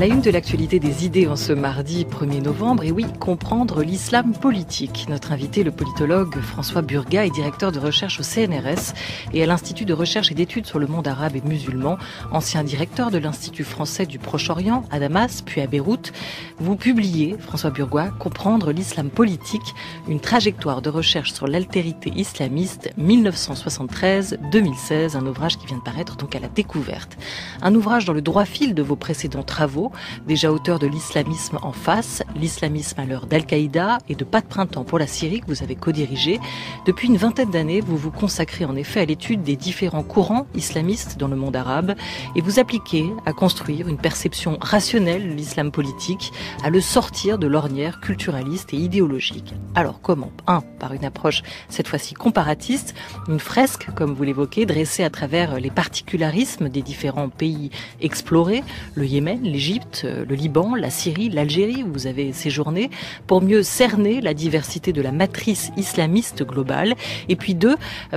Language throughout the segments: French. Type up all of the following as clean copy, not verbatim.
la une de l'actualité des idées en ce mardi 1er novembre, et oui, comprendre l'islam politique. Notre invité, le politologue François Burgat, est directeur de recherche au CNRS et à l'Institut de recherche et d'études sur le monde arabe et musulman, ancien directeur de l'Institut français du Proche-Orient à Damas, puis à Beyrouth. Vous publiez, François Burgat, Comprendre l'islam politique, une trajectoire de recherche sur l'altérité islamiste 1973-2016, un ouvrage qui vient de paraître donc à la découverte. Un ouvrage dans le droit fil de vos précédents travaux, déjà auteur de l'islamisme en face, l'islamisme à l'heure d'Al-Qaïda et de Pas de printemps pour la Syrie que vous avez co-dirigé. Depuis une vingtaine d'années, vous vous consacrez en effet à l'étude des différents courants islamistes dans le monde arabe et vous appliquez à construire une perception rationnelle de l'islam politique, à le sortir de l'ornière culturaliste et idéologique. Alors comment ? Par une approche cette fois-ci comparatiste, une fresque, comme vous l'évoquez, dressée à travers les particularismes des différents pays explorés, le Yémen, l'Égypte, le Liban, la Syrie, l'Algérie, où vous avez séjourné, pour mieux cerner la diversité de la matrice islamiste globale. Et puis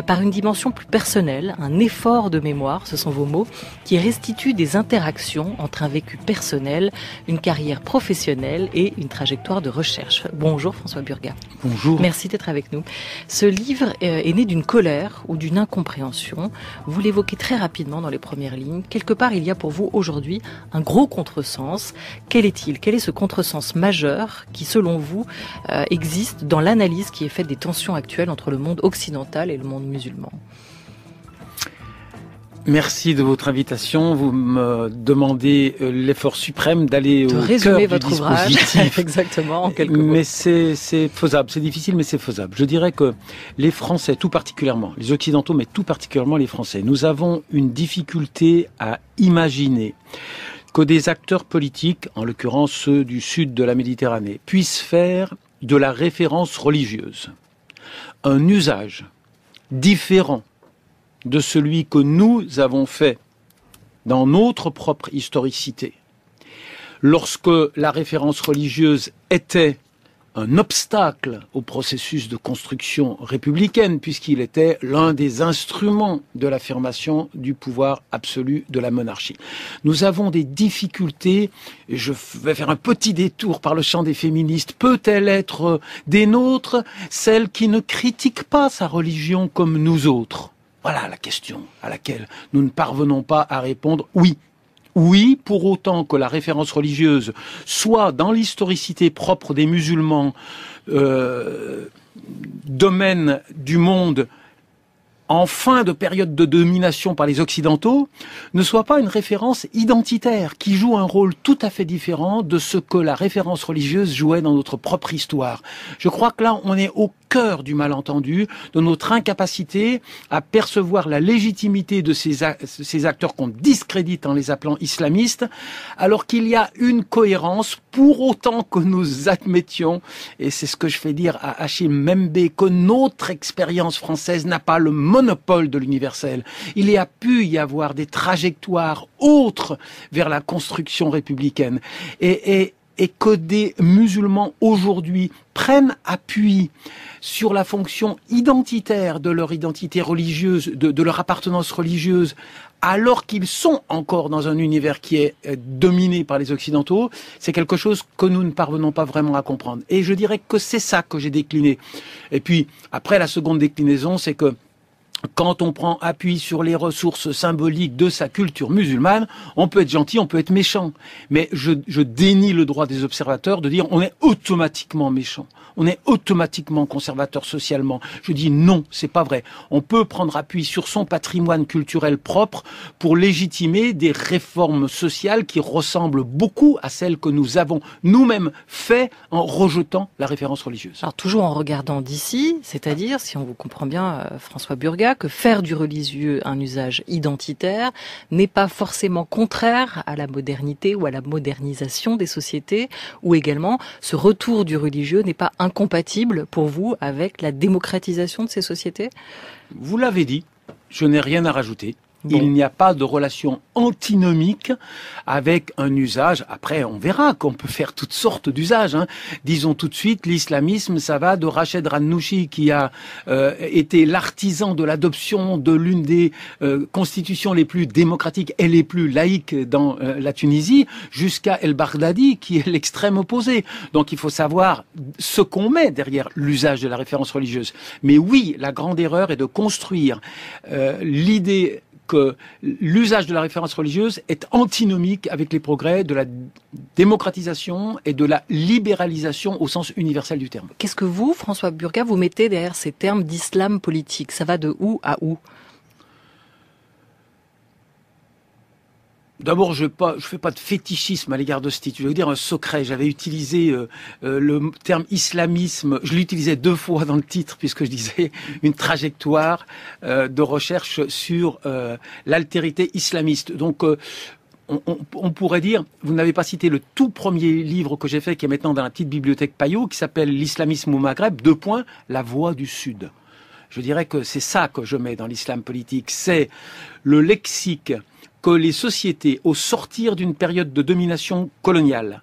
par une dimension plus personnelle, un effort de mémoire, ce sont vos mots, qui restitue des interactions entre un vécu personnel, une carrière professionnelle et une trajectoire de recherche. Bonjour François Burgat. Bonjour. Merci d'être avec nous. Ce livre est né d'une colère ou d'une incompréhension. Vous l'évoquez très rapidement dans les premières lignes. Quelque part, il y a pour vous aujourd'hui un gros contresens. Quel est-il ? Quel est ce contresens majeur qui, selon vous, existe dans l'analyse qui est faite des tensions actuelles entre le monde occidental et le monde musulman ? Merci de votre invitation. Vous me demandez l'effort suprême d'aller au cœur du votre dispositif. Ouvrage. Exactement, en quelques mots. Mais c'est faisable. C'est difficile, mais c'est faisable. Je dirais que les Français, tout particulièrement, les Occidentaux, mais tout particulièrement les Français, nous avons une difficulté à imaginer que des acteurs politiques, en l'occurrence ceux du sud de la Méditerranée, puissent faire de la référence religieuse un usage différent de celui que nous avons fait dans notre propre historicité. Lorsque la référence religieuse était un obstacle au processus de construction républicaine, puisqu'il était l'un des instruments de l'affirmation du pouvoir absolu de la monarchie. Nous avons des difficultés, et je vais faire un petit détour par le champ des féministes, peut-elle être des nôtres, celle qui ne critique pas sa religion comme nous autres ? Voilà la question à laquelle nous ne parvenons pas à répondre oui. Oui, pour autant que la référence religieuse soit dans l'historicité propre des musulmans, domaine du monde en fin de période de domination par les Occidentaux, ne soit pas une référence identitaire qui joue un rôle tout à fait différent de ce que la référence religieuse jouait dans notre propre histoire. Je crois que là, on est au cœur du malentendu, de notre incapacité à percevoir la légitimité de ces acteurs qu'on discrédite en les appelant islamistes, alors qu'il y a une cohérence pour autant que nous admettions, et c'est ce que je fais dire à Achille Mbembe, que notre expérience française n'a pas le monopole de l'universel. Il y a pu y avoir des trajectoires autres vers la construction républicaine. Et que des musulmans aujourd'hui prennent appui sur la fonction identitaire de leur identité religieuse, de leur appartenance religieuse, alors qu'ils sont encore dans un univers qui est dominé par les Occidentaux, c'est quelque chose que nous ne parvenons pas vraiment à comprendre. Et je dirais que c'est ça que j'ai décliné. Et puis, après, la seconde déclinaison, c'est que quand on prend appui sur les ressources symboliques de sa culture musulmane, on peut être gentil, on peut être méchant. Mais je dénie le droit des observateurs de dire on est automatiquement méchant. On est automatiquement conservateur socialement. Je dis non, c'est pas vrai. On peut prendre appui sur son patrimoine culturel propre pour légitimer des réformes sociales qui ressemblent beaucoup à celles que nous avons nous-mêmes fait en rejetant la référence religieuse. Alors toujours en regardant d'ici, c'est-à-dire, si on vous comprend bien, François Burgat, que faire du religieux un usage identitaire n'est pas forcément contraire à la modernité ou à la modernisation des sociétés, ou également ce retour du religieux n'est pas incompatible pour vous avec la démocratisation de ces sociétés ? Vous l'avez dit, je n'ai rien à rajouter. Bon. Il n'y a pas de relation antinomique avec un usage. Après, on verra qu'on peut faire toutes sortes d'usages. Hein. Disons tout de suite, l'islamisme, ça va de Rached Ghannouchi, qui a été l'artisan de l'adoption de l'une des constitutions les plus démocratiques et les plus laïques dans la Tunisie, jusqu'à El-Baghdadi, qui est l'extrême opposé. Donc il faut savoir ce qu'on met derrière l'usage de la référence religieuse. Mais oui, la grande erreur est de construire l'idée que l'usage de la référence religieuse est antinomique avec les progrès de la démocratisation et de la libéralisation au sens universel du terme. Qu'est-ce que vous, François Burgat, vous mettez derrière ces termes d'islam politique? Ça va de où à où? D'abord, je fais pas de fétichisme à l'égard de ce titre. Je vais vous dire un secret. J'avais utilisé le terme islamisme. Je l'utilisais 2 fois dans le titre puisque je disais une trajectoire de recherche sur l'altérité islamiste. Donc, on pourrait dire, vous n'avez pas cité le tout premier livre que j'ai fait, qui est maintenant dans la petite bibliothèque Payot, qui s'appelle L'islamisme au Maghreb, : La voie du Sud. Je dirais que c'est ça que je mets dans l'islam politique. C'est le lexique que les sociétés, au sortir d'une période de domination coloniale,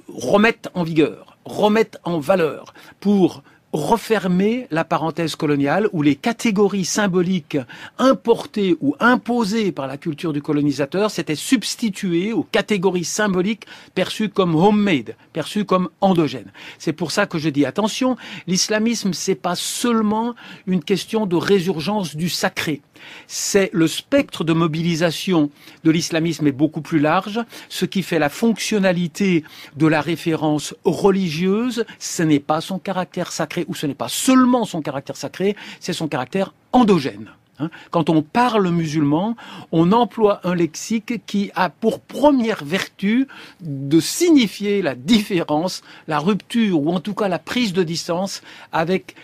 remettent en vigueur, remettent en valeur pour refermer la parenthèse coloniale où les catégories symboliques importées ou imposées par la culture du colonisateur s'étaient substituées aux catégories symboliques perçues comme homemade, perçues comme endogènes. C'est pour ça que je dis attention, l'islamisme c'est pas seulement une question de résurgence du sacré. C'est le spectre de mobilisation de l'islamisme est beaucoup plus large. Ce qui fait la fonctionnalité de la référence religieuse, ce n'est pas son caractère sacré, ou ce n'est pas seulement son caractère sacré, c'est son caractère endogène. Quand on parle musulman, on emploie un lexique qui a pour première vertu de signifier la différence, la rupture, ou en tout cas la prise de distance avec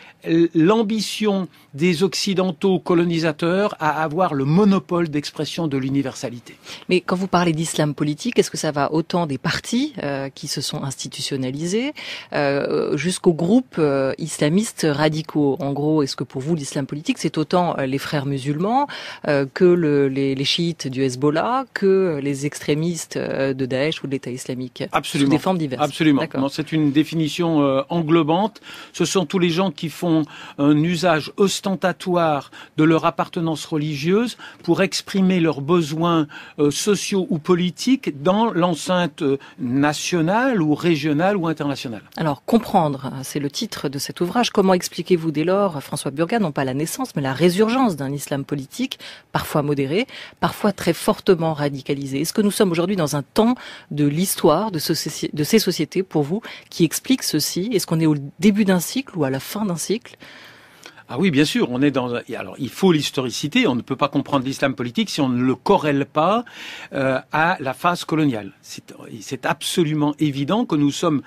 l'ambition des occidentaux colonisateurs à avoir le monopole d'expression de l'universalité. Mais quand vous parlez d'islam politique, est-ce que ça va autant des partis qui se sont institutionnalisés jusqu'aux groupes islamistes radicaux? En gros, est-ce que pour vous l'islam politique c'est autant les frères musulmans que les chiites du Hezbollah, que les extrémistes de Daesh ou de l'État islamique? Absolument. Sous des formes diverses. Absolument. Non, c'est une définition englobante. Ce sont tous les gens qui font un usage ostentatoire de leur appartenance religieuse pour exprimer leurs besoins sociaux ou politiques dans l'enceinte nationale ou régionale ou internationale. Alors, comprendre, c'est le titre de cet ouvrage. Comment expliquez-vous dès lors, François Burgat, non pas la naissance, mais la résurgence d'un islam politique, parfois modéré, parfois très fortement radicalisé? Est-ce que nous sommes aujourd'hui dans un temps de l'histoire de ces sociétés, pour vous, qui explique ceci? Est-ce qu'on est au début d'un cycle ou à la fin d'un cycle? Ah oui, bien sûr, on est dans. Alors, il faut l'historicité. On ne peut pas comprendre l'islam politique si on ne le corrèle pas à la phase coloniale. C'est absolument évident que nous sommes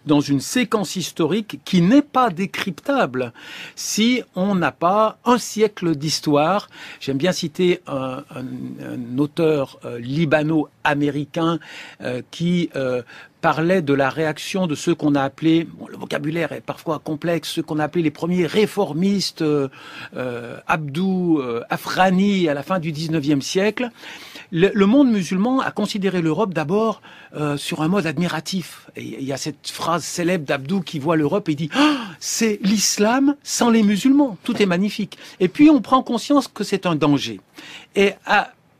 dans une séquence historique qui n'est pas décryptable si on n'a pas un siècle d'histoire. J'aime bien citer un auteur libano-américain qui parlait de la réaction de ceux qu'on a appelés, le vocabulaire est parfois complexe, ceux qu'on a appelés les premiers réformistes, Abdou Afrani à la fin du 19e siècle. Le monde musulman a considéré l'Europe d'abord sur un mode admiratif. Et il y a cette phrase célèbre d'Abdou qui voit l'Europe et dit « c'est l'islam sans les musulmans, tout est magnifique ». Et puis on prend conscience que c'est un danger. Et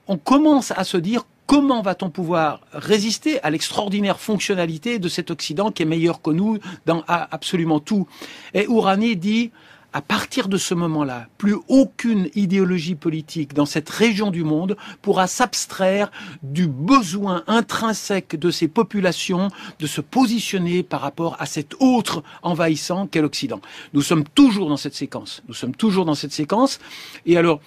on commence à se dire comment va-t-on pouvoir résister à l'extraordinaire fonctionnalité de cet Occident qui est meilleur que nous dans absolument tout. Et Ourani dit, à partir de ce moment-là, plus aucune idéologie politique dans cette région du monde pourra s'abstraire du besoin intrinsèque de ces populations de se positionner par rapport à cet autre envahissant qu'est l'Occident. Nous sommes toujours dans cette séquence. Nous sommes toujours dans cette séquence. Et alors,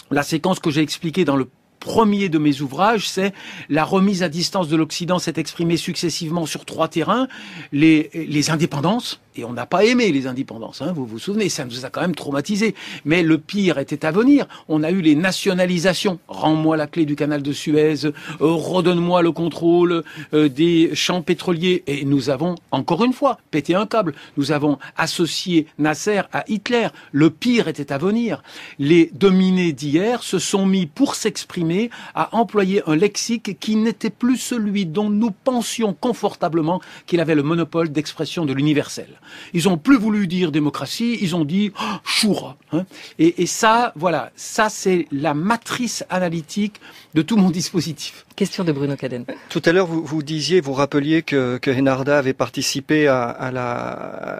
la séquence que j'ai expliquée dans le premier de mes ouvrages, c'est la remise à distance de l'Occident s'est exprimée successivement sur 3 terrains, les indépendances, Et on n'a pas aimé les indépendances, hein, vous vous souvenez, ça nous a quand même traumatisés. Mais le pire était à venir. On a eu les nationalisations. Rends-moi la clé du canal de Suez, redonne-moi le contrôle des champs pétroliers. Et nous avons, encore une fois, pété un câble. Nous avons associé Nasser à Hitler. Le pire était à venir. Les dominés d'hier se sont mis, pour s'exprimer, à employer un lexique qui n'était plus celui dont nous pensions confortablement qu'il avait le monopole d'expression de l'universel. Ils ont plus voulu dire démocratie, ils ont dit choura. Hein. Et ça, voilà, ça c'est la matrice analytique de tout mon dispositif. Question de Bruno Cadenne. Tout à l'heure, vous rappeliez que Ennahdha avait participé à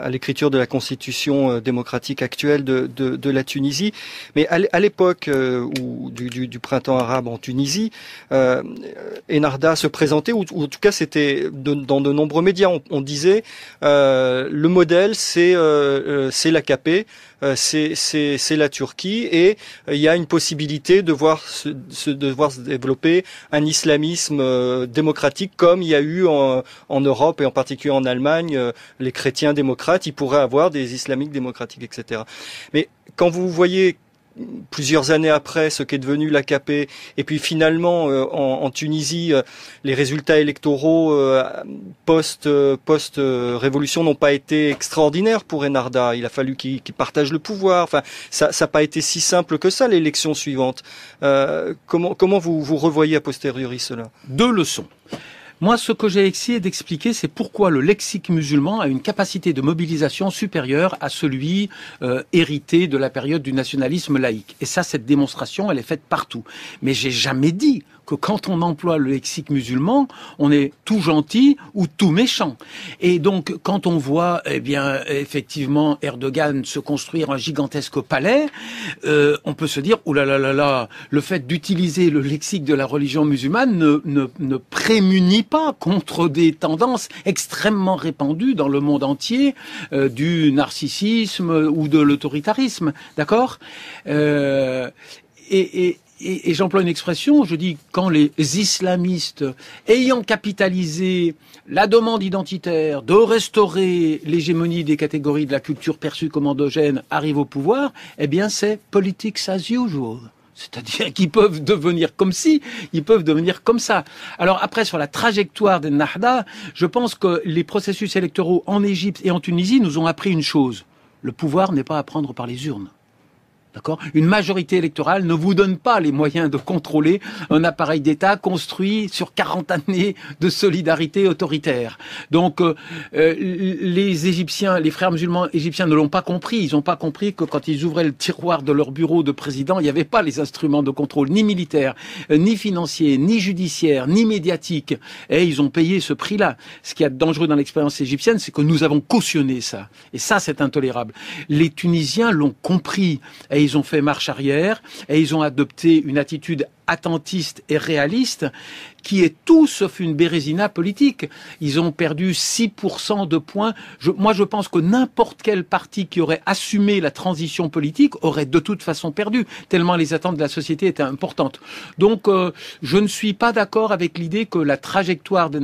l'écriture de la constitution démocratique actuelle de la Tunisie. Mais à l'époque du printemps arabe en Tunisie, Ennahdha se présentait, ou en tout cas c'était dans de nombreux médias, on disait le modèle c'est l'AKP, c'est la Turquie, et il y a une possibilité de voir se développer un islamisme démocratique comme il y a eu en Europe et en particulier en Allemagne, les chrétiens démocrates, ils pourraient avoir des islamiques démocratiques, etc. Mais quand vous voyez plusieurs années après ce qu'est devenu l'AKP, et puis finalement en Tunisie les résultats électoraux post-révolution n'ont pas été extraordinaires pour Ennahdha. Il a fallu qu'il partage le pouvoir. Enfin, ça n'a pas été si simple que ça l'élection suivante. Comment vous revoyez a posteriori cela? Deux leçons. Moi, ce que j'ai essayé d'expliquer, c'est pourquoi le lexique musulman a une capacité de mobilisation supérieure à celui hérité de la période du nationalisme laïque. Et ça, cette démonstration, elle est faite partout. Mais j'ai jamais dit que quand on emploie le lexique musulman, on est tout gentil ou tout méchant. Et donc, quand on voit, eh bien, effectivement, Erdogan se construire un gigantesque palais, on peut se dire, oh là là là là, le fait d'utiliser le lexique de la religion musulmane ne prémunit pas contre des tendances extrêmement répandues dans le monde entier, du narcissisme ou de l'autoritarisme, d'accord ? Et j'emploie une expression, je dis, quand les islamistes, ayant capitalisé la demande identitaire de restaurer l'hégémonie des catégories de la culture perçue comme endogène, arrivent au pouvoir, eh bien c'est politics as usual. C'est-à-dire qu'ils peuvent devenir comme ci, ils peuvent devenir comme ça. Alors après, sur la trajectoire d'Ennahdha, je pense que les processus électoraux en Égypte et en Tunisie nous ont appris une chose. Le pouvoir n'est pas à prendre par les urnes. D'accord ? Une majorité électorale ne vous donne pas les moyens de contrôler un appareil d'État construit sur 40 années de solidarité autoritaire. Donc, les Égyptiens, les frères musulmans égyptiens ne l'ont pas compris. Ils n'ont pas compris que quand ils ouvraient le tiroir de leur bureau de président, il n'y avait pas les instruments de contrôle, ni militaires, ni financiers, ni judiciaires, ni médiatiques. Et ils ont payé ce prix-là. Ce qui est dangereux dans l'expérience égyptienne, c'est que nous avons cautionné ça. Et ça, c'est intolérable. Les Tunisiens l'ont compris. Et ils ont fait marche arrière et ils ont adopté une attitude attentiste et réaliste qui est tout sauf une bérésina politique. Ils ont perdu 6% de points. Moi, je pense que n'importe quel parti qui aurait assumé la transition politique aurait de toute façon perdu, tellement les attentes de la société étaient importantes. Donc, je ne suis pas d'accord avec l'idée que la trajectoire de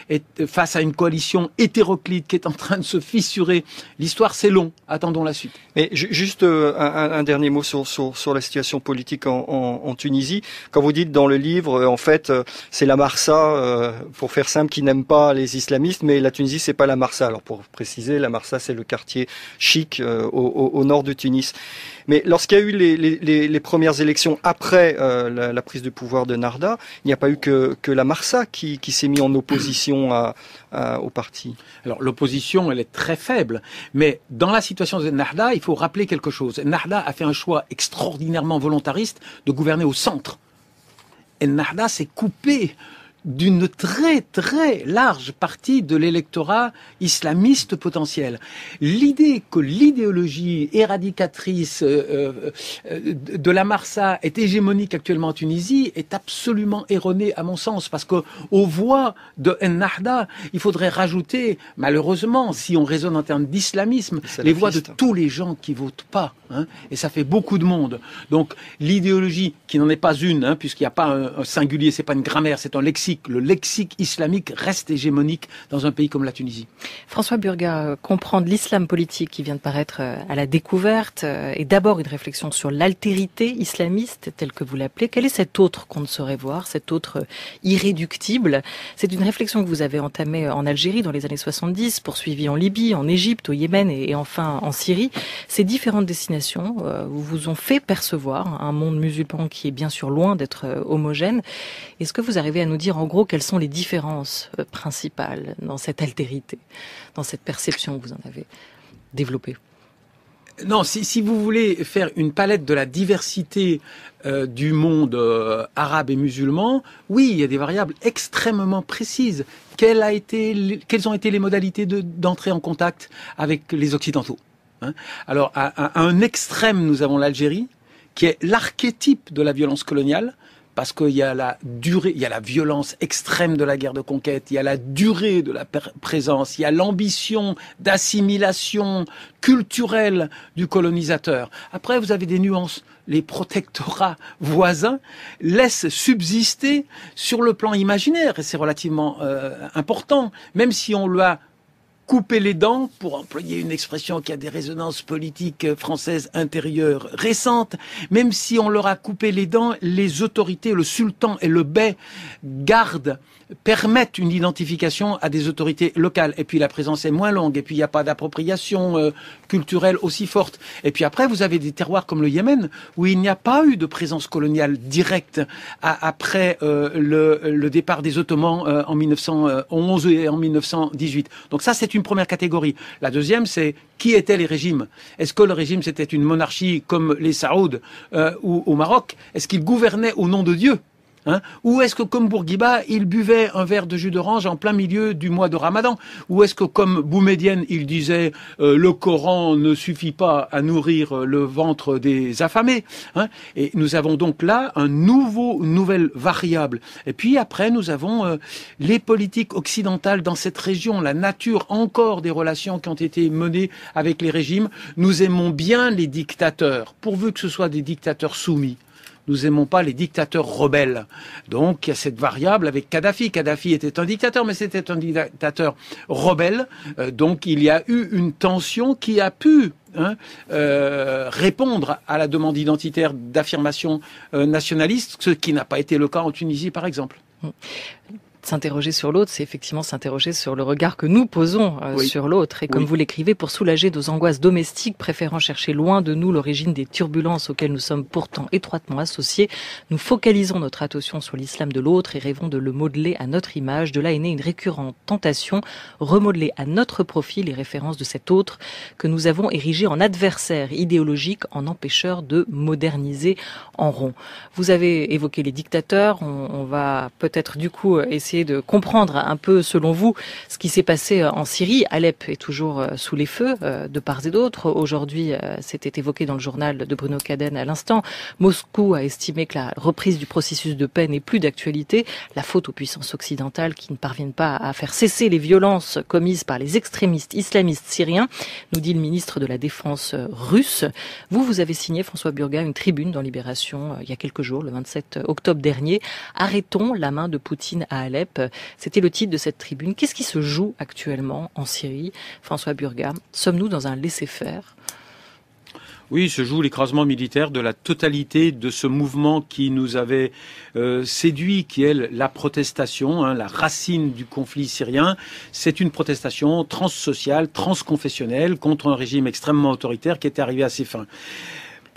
est face à une coalition hétéroclite qui est en train de se fissurer. L'histoire, c'est long. Attendons la suite. Mais juste un dernier mot sur la situation politique en Tunisie. Quand vous dites dans le livre, en fait, c'est la Marsa, pour faire simple, qui n'aime pas les islamistes, mais la Tunisie, c'est pas la Marsa. Alors pour préciser, la Marsa, c'est le quartier chic au nord de Tunis. Mais lorsqu'il y a eu les premières élections après la prise de pouvoir de Ennahdha, il n'y a pas eu que la Marsa qui s'est mis en opposition au parti. Alors l'opposition, elle est très faible, mais dans la situation de Ennahdha, il faut rappeler quelque chose. Ennahdha a fait un choix extraordinairement volontariste de gouverner au centre. Ennahdha s'est coupé d'une très très large partie de l'électorat islamiste potentiel. L'idée que l'idéologie éradicatrice de la Marsa est hégémonique actuellement en Tunisie est absolument erronée à mon sens, parce que aux voix de Ennahdha, il faudrait rajouter, malheureusement, si on raisonne en termes d'islamisme, les voix de tous les gens qui votent pas. Et ça fait beaucoup de monde. Donc l'idéologie, qui n'en est pas une, puisqu'il n'y a pas un singulier, c'est pas une grammaire, c'est un lexique. Le lexique islamique reste hégémonique dans un pays comme la Tunisie. François Burga, comprendre l'islam politique qui vient de paraître à la découverte est d'abord une réflexion sur l'altérité islamiste, telle que vous l'appelez. Quel est cet autre qu'on ne saurait voir, cet autre irréductible? C'est une réflexion que vous avez entamée en Algérie dans les années 70, poursuivie en Libye, en Égypte, au Yémen et enfin en Syrie. Ces différentes destinations vous ont fait percevoir un monde musulman qui est bien sûr loin d'être homogène. Est-ce que vous arrivez à nous dire en gros quelles sont les différences principales dans cette altérité, dans cette perception que vous en avez développée? Non, si vous voulez faire une palette de la diversité du monde arabe et musulman, oui, il y a des variables extrêmement précises. Quelles ont été les modalités d'entrée en contact avec les Occidentaux? Alors, à un extrême, nous avons l'Algérie, qui est l'archétype de la violence coloniale, parce qu'il y a la durée, il y a la violence extrême de la guerre de conquête, il y a la durée de la présence, il y a l'ambition d'assimilation culturelle du colonisateur. Après, vous avez des nuances. Les protectorats voisins laissent subsister sur le plan imaginaire, et c'est relativement important, même si on lui a couper les dents, pour employer une expression qui a des résonances politiques françaises intérieures récentes, même si on leur a coupé les dents, les autorités, le sultan et le bey permettent une identification à des autorités locales. Et puis la présence est moins longue, et puis il n'y a pas d'appropriation culturelle aussi forte. Et puis après, vous avez des terroirs comme le Yémen, où il n'y a pas eu de présence coloniale directe après le départ des Ottomans en 1911 et en 1918. Donc ça, c'est une première catégorie. La deuxième, c'est qui étaient les régimes? Est-ce que le régime, c'était une monarchie comme les Saouds ou au Maroc? Est-ce qu'ils gouvernaient au nom de Dieu? Ou est-ce que, comme Bourguiba, il buvait un verre de jus d'orange en plein milieu du mois de Ramadan? Ou est-ce que, comme Boumedienne, il disait le Coran ne suffit pas à nourrir le ventre des affamés? Et nous avons donc là une nouvelle variable. Et puis après, nous avons les politiques occidentales dans cette région, la nature encore des relations qui ont été menées avec les régimes. Nous aimons bien les dictateurs, pourvu que ce soit des dictateurs soumis. Nous aimons pas les dictateurs rebelles. Donc, il y a cette variable avec Kadhafi. Kadhafi était un dictateur, mais c'était un dictateur rebelle. Donc, il y a eu une tension qui a pu répondre à la demande identitaire d'affirmation nationaliste, ce qui n'a pas été le cas en Tunisie, par exemple. S'interroger sur l'autre, c'est effectivement s'interroger sur le regard que nous posons sur l'autre. Et comme vous l'écrivez, pour soulager nos angoisses domestiques, préférant chercher loin de nous l'origine des turbulences auxquelles nous sommes pourtant étroitement associés, nous focalisons notre attention sur l'islam de l'autre et rêvons de le modeler à notre image. De là est née une récurrente tentation, remodeler à notre profit les références de cet autre que nous avons érigé en adversaire idéologique, en empêcheur de moderniser en rond. Vous avez évoqué les dictateurs, on va peut-être du coup essayer de comprendre un peu, selon vous, ce qui s'est passé en Syrie. Alep est toujours sous les feux, de part et d'autre. Aujourd'hui, c'était évoqué dans le journal de Bruno Caden à l'instant. Moscou a estimé que la reprise du processus de paix n'est plus d'actualité. La faute aux puissances occidentales qui ne parviennent pas à faire cesser les violences commises par les extrémistes islamistes syriens, nous dit le ministre de la Défense russe. Vous avez signé, François Burga, une tribune dans Libération il y a quelques jours, le 27 octobre dernier. Arrêtons la main de Poutine à Alep. C'était le titre de cette tribune. Qu'est-ce qui se joue actuellement en Syrie, François Burga? Sommes-nous dans un laisser-faire? Oui, se joue l'écrasement militaire de la totalité de ce mouvement qui nous avait séduit, qui est la protestation, la racine du conflit syrien. C'est une protestation transsociale, transconfessionnelle contre un régime extrêmement autoritaire qui était arrivé à ses fins.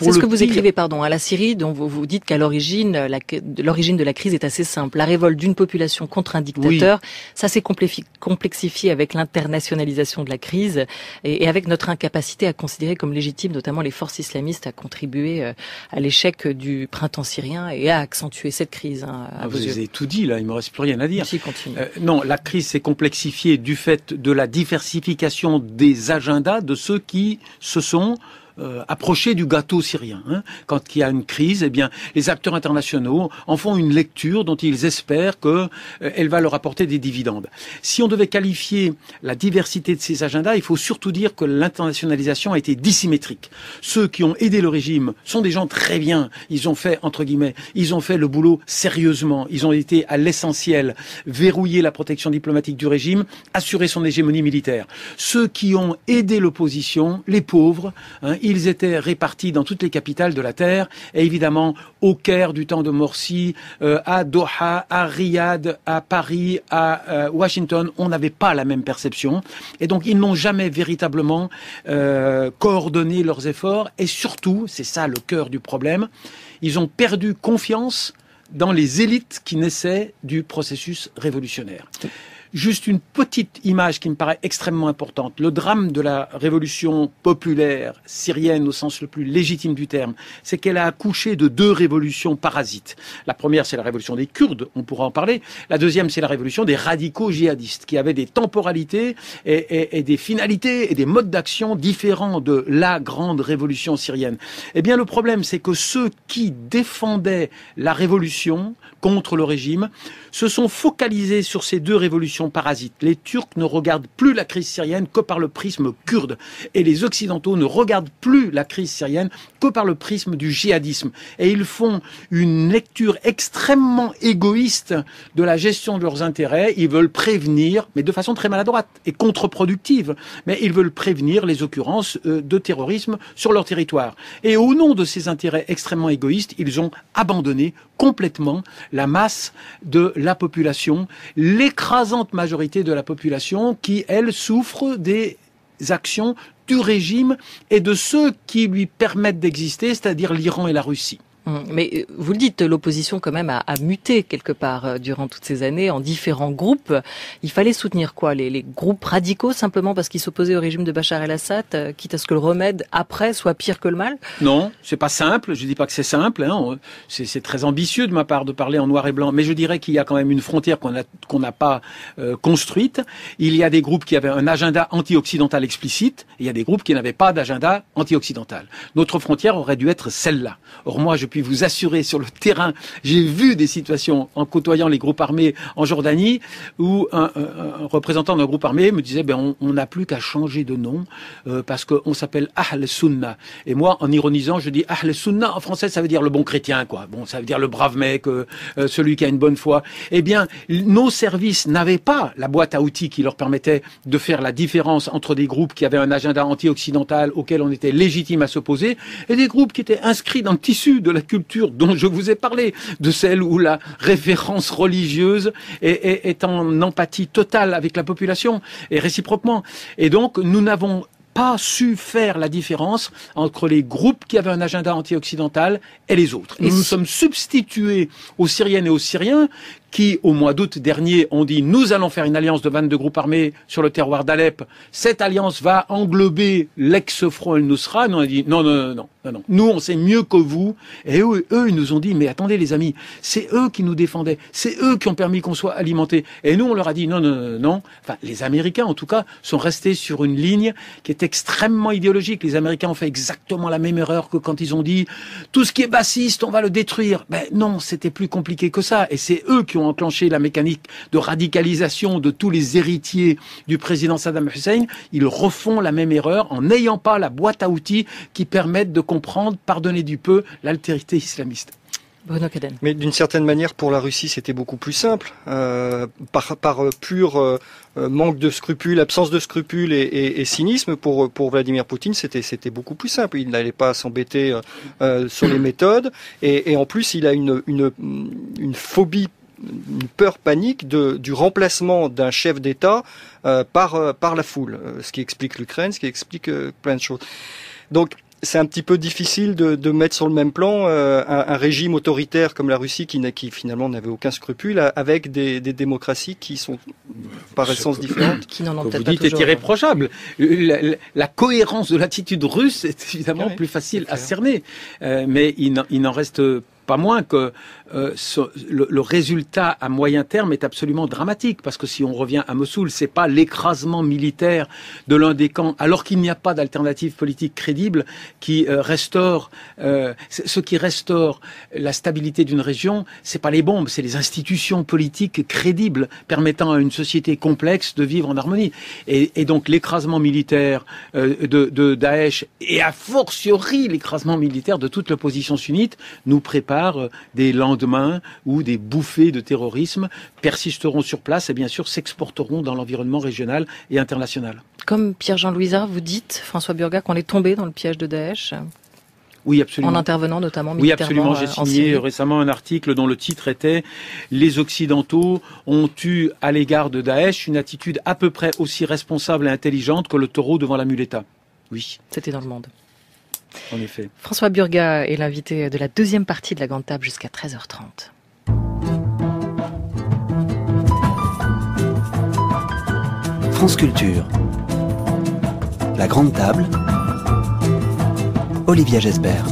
C'est ce que vous écrivez, à la Syrie, dont vous dites qu'à l'origine de la crise est assez simple. La révolte d'une population contre un dictateur, ça s'est complexifié avec l'internationalisation de la crise et avec notre incapacité à considérer comme légitime, notamment les forces islamistes, à contribuer à l'échec du printemps syrien et à accentuer cette crise. Vous avez tout dit, là, il me reste plus rien à dire. Si, continue. Non, la crise s'est complexifiée du fait de la diversification des agendas de ceux qui se sont approcher du gâteau syrien. Hein. Quand il y a une crise, eh bien, les acteurs internationaux en font une lecture dont ils espèrent qu'elle va leur apporter des dividendes. Si on devait qualifier la diversité de ces agendas, il faut surtout dire que l'internationalisation a été dissymétrique. Ceux qui ont aidé le régime sont des gens très bien. Ils ont fait, entre guillemets, ils ont fait le boulot sérieusement. Ils ont été à l'essentiel, verrouiller la protection diplomatique du régime, assurer son hégémonie militaire. Ceux qui ont aidé l'opposition, les pauvres, hein, ils étaient répartis dans toutes les capitales de la Terre, et évidemment au Caire du temps de Morsi, à Doha, à Riyad, à Paris, à Washington, on n'avait pas la même perception, et donc ils n'ont jamais véritablement coordonné leurs efforts, et surtout, c'est ça le cœur du problème, ils ont perdu confiance dans les élites qui naissaient du processus révolutionnaire. Juste une petite image qui me paraît extrêmement importante. Le drame de la révolution populaire syrienne au sens le plus légitime du terme, c'est qu'elle a accouché de deux révolutions parasites. La première, c'est la révolution des Kurdes, on pourra en parler. La deuxième, c'est la révolution des radicaux djihadistes, qui avaient des temporalités et des finalités et des modes d'action différents de la grande révolution syrienne. Eh bien, le problème, c'est que ceux qui défendaient la révolution contre le régime se sont focalisés sur ces deux révolutions parasites. Les Turcs ne regardent plus la crise syrienne que par le prisme kurde. Et les Occidentaux ne regardent plus la crise syrienne que par le prisme du djihadisme. Et ils font une lecture extrêmement égoïste de la gestion de leurs intérêts. Ils veulent prévenir, mais de façon très maladroite et contre-productive, mais ils veulent prévenir les occurrences de terrorisme sur leur territoire. Et au nom de ces intérêts extrêmement égoïstes, ils ont abandonné complètement la masse de la population, l'écrasante majorité de la population qui, elle, souffre des actions du régime et de ceux qui lui permettent d'exister, c'est-à-dire l'Iran et la Russie. Mais vous le dites, l'opposition quand même a muté quelque part durant toutes ces années en différents groupes. Il fallait soutenir quoi, les groupes radicaux simplement parce qu'ils s'opposaient au régime de Bachar el-Assad, quitte à ce que le remède après soit pire que le mal? Non, c'est pas simple. Je dis pas que c'est simple. Hein. C'est très ambitieux de ma part de parler en noir et blanc. Mais je dirais qu'il y a quand même une frontière qu'on n'a pas construite. Il y a des groupes qui avaient un agenda anti-occidental explicite. Et il y a des groupes qui n'avaient pas d'agenda anti-occidental. Notre frontière aurait dû être celle-là. Or moi, je puis vous assurer sur le terrain, j'ai vu des situations en côtoyant les groupes armés en Jordanie où un représentant d'un groupe armé me disait on n'a plus qu'à changer de nom parce qu'on s'appelle Ahl Sunna. Et moi, en ironisant, je dis Ahl Sunna en français, ça veut dire le bon chrétien, quoi. Bon, ça veut dire le brave mec, celui qui a une bonne foi. Eh bien, nos services n'avaient pas la boîte à outils qui leur permettait de faire la différence entre des groupes qui avaient un agenda anti-occidental auquel on était légitime à s'opposer et des groupes qui étaient inscrits dans le tissu de la culture dont je vous ai parlé, de celle où la référence religieuse est en empathie totale avec la population et réciproquement. Et donc, nous n'avons pas su faire la différence entre les groupes qui avaient un agenda anti-occidental et les autres. Nous nous sommes substitués aux Syriennes et aux Syriens qui, au mois d'août dernier, ont dit « Nous allons faire une alliance de 22 groupes armés sur le terroir d'Alep. Cette alliance va englober l'ex-front el-Nusra. » Nous, on a dit « Non. Nous, on sait mieux que vous. » Et eux, ils nous ont dit « Mais attendez, les amis, c'est eux qui nous défendaient. C'est eux qui ont permis qu'on soit alimentés. » Et nous, on leur a dit « Non. » Enfin, les Américains, en tout cas, sont restés sur une ligne qui est extrêmement idéologique. Les Américains ont fait exactement la même erreur que quand ils ont dit « Tout ce qui est bassiste, on va le détruire. » Ben non, c'était plus compliqué que ça. Et c'est eux qui ont enclenché la mécanique de radicalisation de tous les héritiers du président Saddam Hussein. Ils refont la même erreur en n'ayant pas la boîte à outils qui permettent de comprendre, pardonner du peu, l'altérité islamiste. Bruno Cadenne. Mais d'une certaine manière, pour la Russie, c'était beaucoup plus simple. Par pur manque de scrupules, absence de scrupules et cynisme, pour Vladimir Poutine, c'était beaucoup plus simple. Il n'allait pas s'embêter sur les méthodes. Et en plus, il a une phobie, une peur panique du remplacement d'un chef d'État par la foule, ce qui explique l'Ukraine, ce qui explique plein de choses. Donc, c'est un petit peu difficile de mettre sur le même plan un régime autoritaire comme la Russie qui finalement n'avait aucun scrupule avec des démocraties qui sont par essence différentes. Qui n'en ont peut-être pas vous dites est irréprochable. La cohérence de l'attitude russe est évidemment oui, plus facile à cerner, mais il n'en reste pas moins que le résultat à moyen terme est absolument dramatique, parce que si on revient à Mossoul, c'est pas l'écrasement militaire de l'un des camps, alors qu'il n'y a pas d'alternative politique crédible qui restaure ce qui restaure la stabilité d'une région. C'est pas les bombes, c'est les institutions politiques crédibles permettant à une société complexe de vivre en harmonie. Et donc l'écrasement militaire de Daesh, et a fortiori l'écrasement militaire de toute l'opposition sunnite, nous prépare des lendemains où des bouffées de terrorisme persisteront sur place et bien sûr s'exporteront dans l'environnement régional et international. Comme Pierre-Jean Louisard, vous dites, François Burgat, qu'on est tombé dans le piège de Daesh ? Oui, absolument. En intervenant notamment militairement. Oui, absolument. J'ai signé récemment un article dont le titre était « Les Occidentaux ont eu à l'égard de Daesh une attitude à peu près aussi responsable et intelligente que le taureau devant la muleta ». Oui. C'était dans Le Monde. En effet. François Burgat est l'invité de la deuxième partie de la Grande Table jusqu'à 13h30. France Culture. La Grande Table. Olivia Gesbert.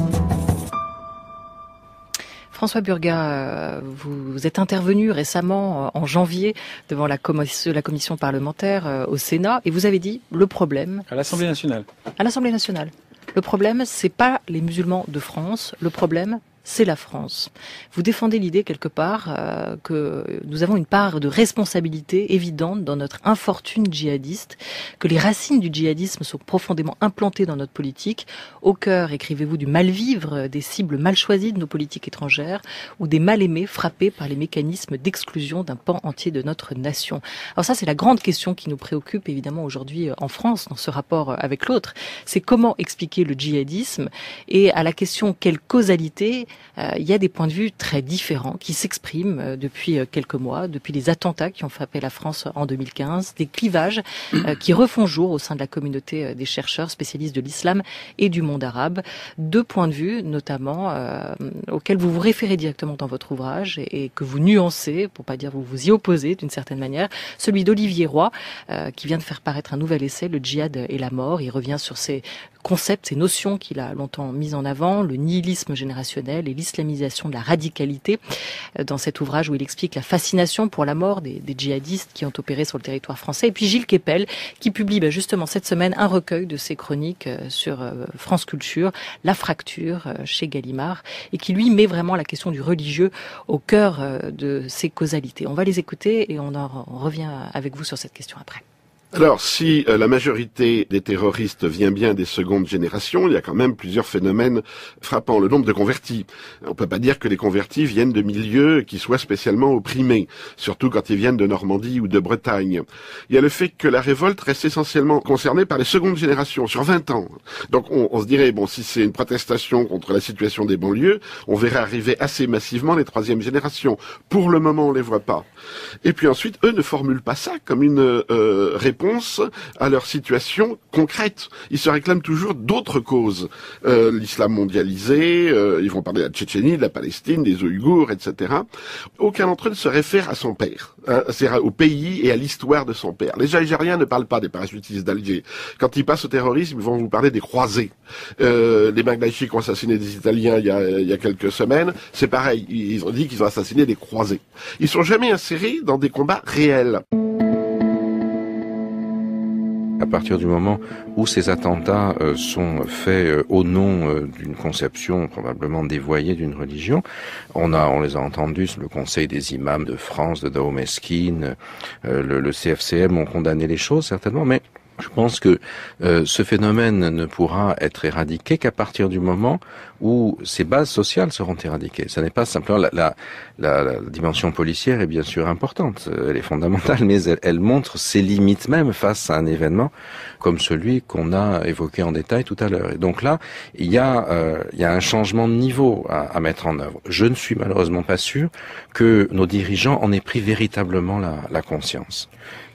François Burgat, vous êtes intervenu récemment en janvier devant la commission parlementaire au Sénat et vous avez dit le problème... À l'Assemblée nationale. À l'Assemblée nationale. Le problème, c'est pas les musulmans de France. Le problème, c'est la France. Vous défendez l'idée quelque part que nous avons une part de responsabilité évidente dans notre infortune djihadiste, que les racines du djihadisme sont profondément implantées dans notre politique, au cœur, écrivez-vous, du mal-vivre, des cibles mal choisies de nos politiques étrangères, ou des mal-aimés frappés par les mécanismes d'exclusion d'un pan entier de notre nation. Alors ça, c'est la grande question qui nous préoccupe évidemment aujourd'hui en France, dans ce rapport avec l'autre. C'est comment expliquer le djihadisme, et à la question quelle causalité, il y a des points de vue très différents qui s'expriment depuis quelques mois, depuis les attentats qui ont frappé la France en 2015, des clivages qui refont jour au sein de la communauté des chercheurs spécialistes de l'islam et du monde arabe. Deux points de vue notamment auxquels vous vous référez directement dans votre ouvrage et que vous nuancez, pour pas dire vous vous y opposez d'une certaine manière, celui d'Olivier Roy qui vient de faire paraître un nouvel essai, Le djihad et la mort. Il revient sur ces concepts, ces notions qu'il a longtemps mises en avant, le nihilisme générationnel et l'islamisation de la radicalité, dans cet ouvrage où il explique la fascination pour la mort des djihadistes qui ont opéré sur le territoire français. Et puis Gilles Kepel, qui publie justement cette semaine un recueil de ses chroniques sur France Culture, La fracture, chez Gallimard, et qui lui met vraiment la question du religieux au cœur de ses causalités. On va les écouter et on revient avec vous sur cette question après. Alors, si la majorité des terroristes vient bien des secondes générations, il y a quand même plusieurs phénomènes frappants. Le nombre de convertis. On peut pas dire que les convertis viennent de milieux qui soient spécialement opprimés, surtout quand ils viennent de Normandie ou de Bretagne. Il y a le fait que la révolte reste essentiellement concernée par les secondes générations, sur 20 ans. Donc on se dirait, bon, si c'est une protestation contre la situation des banlieues, on verrait arriver assez massivement les troisièmes générations. Pour le moment, on les voit pas. Et puis ensuite, eux ne formulent pas ça comme une réponse à leur situation concrète. Ils se réclament toujours d'autres causes. L'islam mondialisé, ils vont parler de la Tchétchénie, de la Palestine, des Ouïghours, etc. Aucun d'entre eux ne se réfère à son père, c'est-à-dire au pays et à l'histoire de son père. Les Algériens ne parlent pas des parachutistes d'Alger. Quand ils passent au terrorisme, ils vont vous parler des croisés. Les Bangladeshis qui ont assassiné des Italiens il y a quelques semaines, c'est pareil. Ils ont dit qu'ils ont assassiné des croisés. Ils sont jamais insérés dans des combats réels. À partir du moment où ces attentats sont faits au nom d'une conception probablement dévoyée d'une religion, on les a entendus, le Conseil des imams de France, de Daomeskin, le CFCM ont condamné les choses certainement, mais je pense que ce phénomène ne pourra être éradiqué qu'à partir du moment où ses bases sociales seront éradiquées. Ce n'est pas simplement la dimension policière est bien sûr importante, elle est fondamentale, mais elle montre ses limites même face à un événement comme celui qu'on a évoqué en détail tout à l'heure. Et donc là, il y a un changement de niveau à mettre en œuvre. Je ne suis malheureusement pas sûr que nos dirigeants en aient pris véritablement la conscience.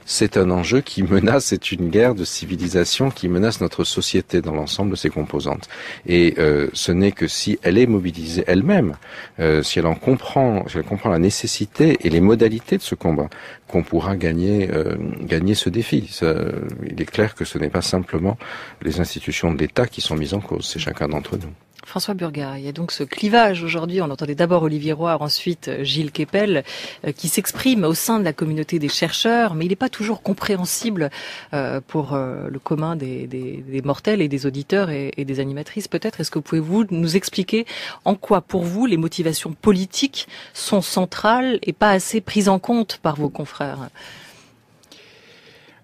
C'est un enjeu qui menace, c'est une guerre de civilisation qui menace notre société dans l'ensemble de ses composantes. Et ce n'est que si elle est mobilisée elle-même, si elle comprend la nécessité et les modalités de ce combat, qu'on pourra gagner ce défi. Il est clair que ce n'est pas simplement les institutions de l'État qui sont mises en cause, c'est chacun d'entre nous. François Burgard, il y a donc ce clivage aujourd'hui. On entendait d'abord Olivier Roy, ensuite Gilles Kepel, qui s'exprime au sein de la communauté des chercheurs, mais il n'est pas toujours compréhensible pour le commun des mortels et des auditeurs et des animatrices. Peut-être, est-ce que pouvez-vous nous expliquer en quoi, pour vous, les motivations politiques sont centrales et pas assez prises en compte par vos confrères?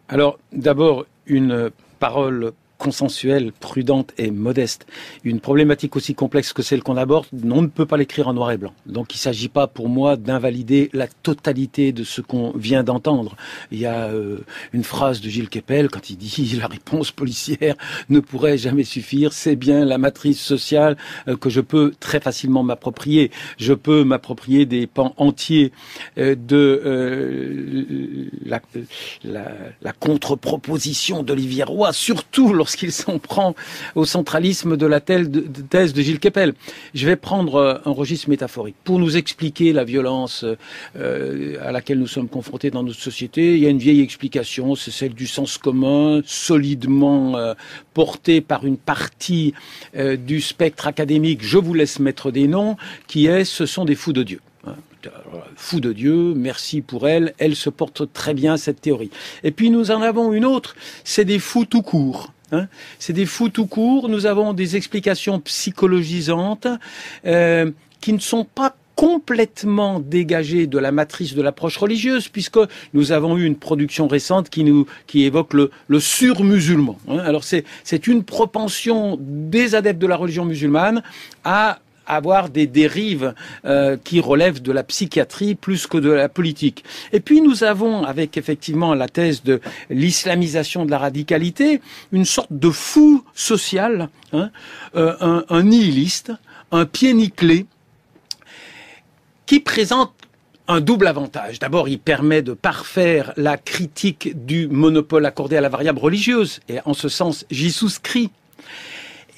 Alors, d'abord, une parole consensuelle, prudente et modeste. Une problématique aussi complexe que celle qu'on aborde, on ne peut pas l'écrire en noir et blanc. Donc il ne s'agit pas pour moi d'invalider la totalité de ce qu'on vient d'entendre. Il y a une phrase de Gilles Kepel quand il dit « la réponse policière ne pourrait jamais suffire, c'est bien la matrice sociale que je peux très facilement m'approprier. Je peux m'approprier des pans entiers de la contre-proposition d'Olivier Roy, surtout lorsqu'il s'en prend au centralisme de la thèse de Gilles Kepel. Je vais prendre un registre métaphorique. Pour nous expliquer la violence à laquelle nous sommes confrontés dans notre société, il y a une vieille explication, c'est celle du sens commun, solidement portée par une partie du spectre académique, je vous laisse mettre des noms, qui est « ce sont des fous de Dieu ». Fou de Dieu, merci pour elle se porte très bien cette théorie. Et puis nous en avons une autre, c'est des fous tout court. C'est des fous tout court, nous avons des explications psychologisantes qui ne sont pas complètement dégagées de la matrice de l'approche religieuse, puisque nous avons eu une production récente qui évoque le sur-musulman. Alors c'est une propension des adeptes de la religion musulmane à avoir des dérives qui relèvent de la psychiatrie plus que de la politique. Et puis nous avons, avec effectivement la thèse de l'islamisation de la radicalité, une sorte de fou social, un nihiliste, un pied nickelé, qui présente un double avantage. D'abord, il permet de parfaire la critique du monopole accordé à la variable religieuse, et en ce sens, j'y souscris.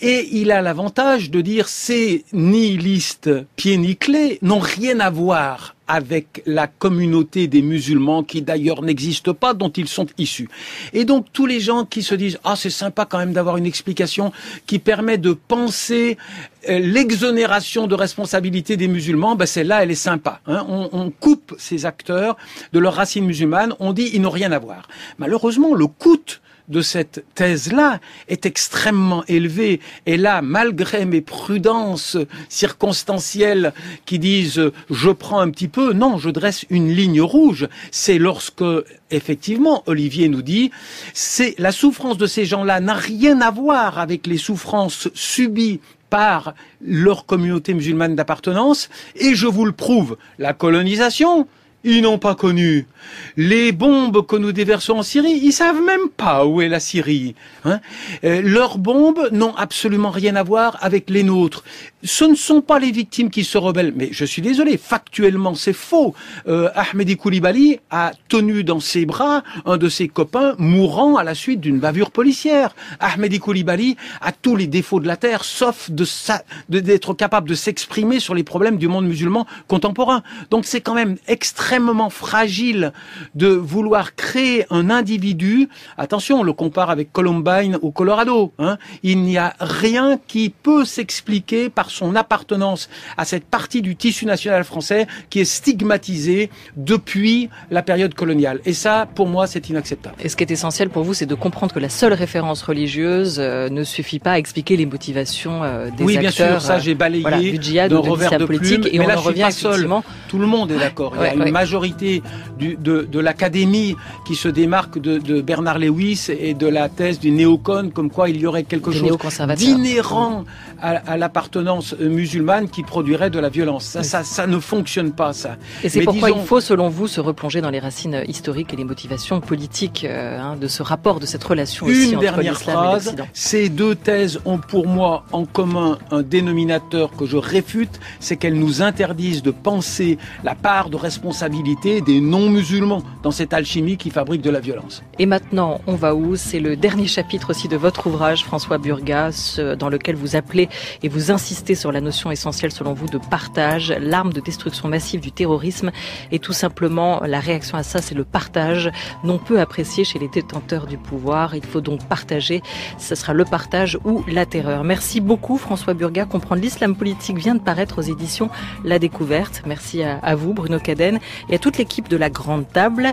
Et il a l'avantage de dire ces nihilistes pieds nickelés n'ont rien à voir avec la communauté des musulmans qui d'ailleurs n'existe pas, dont ils sont issus. Et donc tous les gens qui se disent « Ah, c'est sympa quand même d'avoir une explication qui permet de penser l'exonération de responsabilité des musulmans », ben celle-là, elle est sympa. On coupe ces acteurs de leurs racines musulmanes, on dit « Ils n'ont rien à voir ». Malheureusement, le coût de cette thèse-là est extrêmement élevée. Et là, malgré mes prudences circonstancielles qui disent « je prends un petit peu », non, je dresse une ligne rouge. C'est lorsque, effectivement, Olivier nous dit « c'est la souffrance de ces gens-là n'a rien à voir avec les souffrances subies par leur communauté musulmane d'appartenance, et je vous le prouve, la colonisation, ils n'ont pas connu. Les bombes que nous déversons en Syrie, ils savent même pas où est la Syrie. Leurs bombes n'ont absolument rien à voir avec les nôtres. Ce ne sont pas les victimes qui se rebellent. Mais je suis désolé, factuellement c'est faux. Ahmedi Koulibaly a tenu dans ses bras un de ses copains mourant à la suite d'une bavure policière. Ahmedi Koulibaly a tous les défauts de la terre, sauf d'être capable de s'exprimer sur les problèmes du monde musulman contemporain. Donc c'est quand même extrêmement fragile de vouloir créer un individu. Attention, on le compare avec Columbine au Colorado. Il n'y a rien qui peut s'expliquer par son appartenance à cette partie du tissu national français qui est stigmatisée depuis la période coloniale. Et ça, pour moi, c'est inacceptable. Et ce qui est essentiel pour vous, c'est de comprendre que la seule référence religieuse ne suffit pas à expliquer les motivations des acteurs. Oui, bien sûr, ça j'ai balayé du djihad d'un ou de revers de politique, plume. et mais on là, en revient effectivement. Tout le monde est d'accord. Il y a une majorité de l'académie qui se démarque de Bernard Lewis et de la thèse du néocon, comme quoi il y aurait quelque chose d'inhérent à l'appartenance musulmane qui produirait de la violence. Ça ne fonctionne pas, ça. Et c'est pourquoi il faut, selon vous, se replonger dans les racines historiques et les motivations politiques de ce rapport, de cette relation aussi entre l'islam et l'Occident. Ces deux thèses ont pour moi en commun un dénominateur que je réfute, c'est qu'elles nous interdisent de penser la part de responsabilité responsabilité des non-musulmans dans cette alchimie qui fabrique de la violence. Et maintenant, on va où? C'est le dernier chapitre aussi de votre ouvrage, François Burgas, dans lequel vous appelez et vous insistez sur la notion essentielle selon vous de partage, l'arme de destruction massive du terrorisme, et tout simplement la réaction à ça, c'est le partage, non peu apprécié chez les détenteurs du pouvoir. Il faut donc partager, ce sera le partage ou la terreur. Merci beaucoup François Burgas. Comprendre l'islam politique vient de paraître aux éditions La Découverte. Merci à vous Bruno Cadenne et à toute l'équipe de La Grande Table.